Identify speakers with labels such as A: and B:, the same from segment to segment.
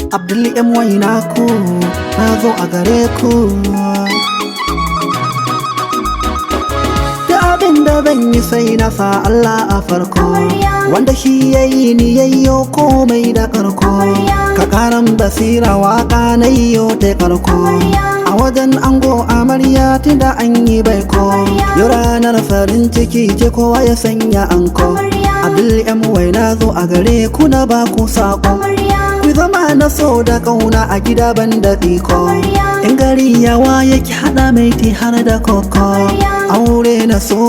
A: Abdul MY naku na zo a gare ku. Da abin da zan yi sai na sa Allah a farko, wanda shi yayi ni yayyo komai da karko. Ka karan basira waka na yiwo ta karko, a wajen ango amarya tunda an yi baiko. Yau ranar farin ciki ce kowa ya sanya anko. Abdul MY na zo a gare ku na ba ku sako. Ku zama na so da kauna a gida ban da tsiko. In gari yawa yake hada mai ti har da koko. Aure na so,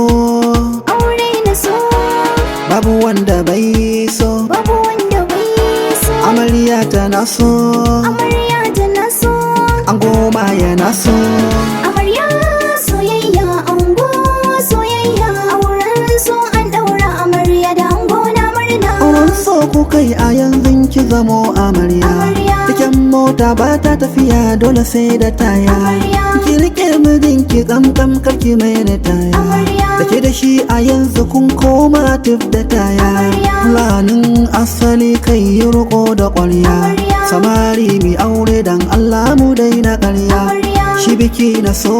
A: babu wanda bai so, amarya tana so, ango ma yana so.
B: Amarya soyayya, ango soyayya, auren so an daura amarya da ango na murna.
A: Auren so ku kai a yanzu ki zamo amarya. Cikin mota ba ta tafiya dole sai da taya. Ki rike mijinki kamkam karki mai da taya. Da ke da shi a yanzu kun koma tif da taya. Fulanin asali kai yi riko da ƙwarya. Samari mi aure dan Allah mu daina ƙarya. Shi biki na so,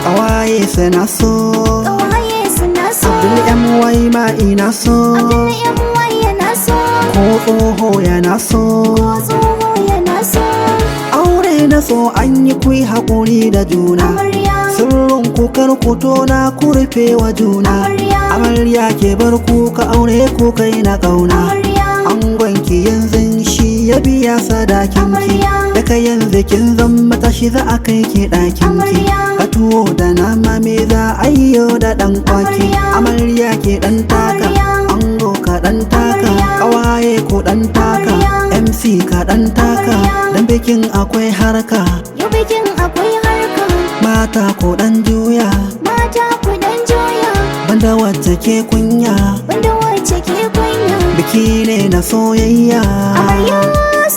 A: ƙawaye sai na so, Abdul MY ma ina so, ko tsoho yana so. Aure na so an yi kui haƙuri da juna, sirrin ku kar ku tona ku rufe wa juna. Amarya ke bar ku ka aure ku kai na ƙauna. Angonki yanzu shi ya biya sadakinki, daga yanzu kin zama tashi za a kai ki ɗakinki. Ka tuwo da nama me za a yi da ɗan kwaki. Amarya ke ɗan taka, ango ka ɗan taka, ƙawaye ko ɗan taka, MC ka ɗan taka. Dan bikin akwai harka, mata ko ɗan juya, banda wacce ke kunya. Biki ne na soyayya,
B: amarya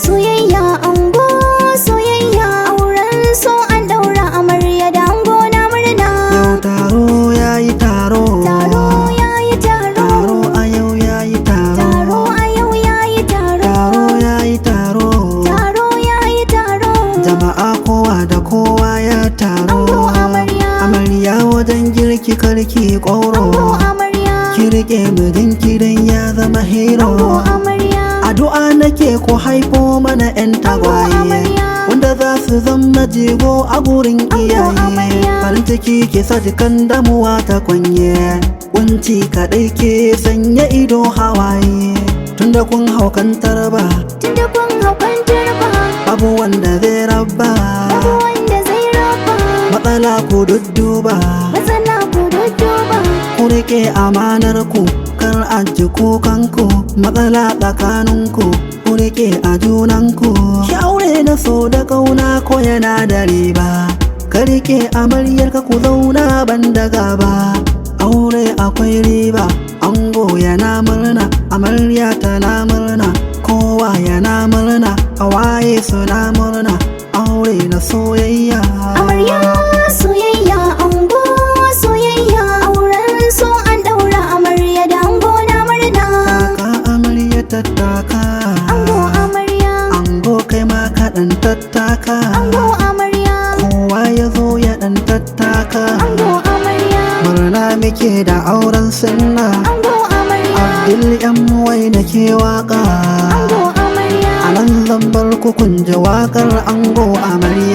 B: soyayya, ango soyayya, auren so an daura amarya da ango na murna.
A: Yau taro yayi taro,
B: Taro yayi taro,
A: taro a yau yayi taro,
B: taro a yau yayi taro,
A: taro yayi taro,
B: taro yayi taro.
A: jama'a kowa da kowa ya taro.
B: Ango amarya,
A: Amarya wajen girki karki
B: ango
A: ƙoro,
B: amarya,
A: ki rike mijinki dan ya zama
B: ango
A: hero.
B: amarya,
A: Addu'a nake ko haifo mana 'yan tagwaye, wanda za su zama jigo a gurin iyaye. Farin ciki ke sa jikan damuwa ta kwanye, kunci kaɗai ke sanya ido hawaye. Tunda kun haukantar ba,
B: tunda kun haukan turba,
A: babu wanda zai raba.
B: babu wanda zai raba.
A: Matsala ku dudduba,
B: Matsala ku dudduba,
A: ku rike amanar ku, kar aji kukanku. Matsala tsakaninku, ku rike a junanku. Ki aure na so da kauna ko yana da riba, ka rike amaryarka ku zauna ban da gaba. Aure akwai riba, ango yana murna, amarya tana murna, kowa yana murna, ƙawaye suna murna. Aure na soyayya,
B: amarya soyayya, ango soyayya, auren so an daura amarya da ango na murna.
A: taka amarya tattaka,
B: Ango amarya,
A: ango kai ma ka ɗan tattaka.
B: ango amarya,
A: Kowa ya zo ya ɗan tattaka.
B: ango amarya,
A: Murna muke da auren sunna,
B: ango amarya,
A: Abdul MY da ke waka.
B: ango amarya.
A: A nan zan bar ku kun ji waƙar ango amarya.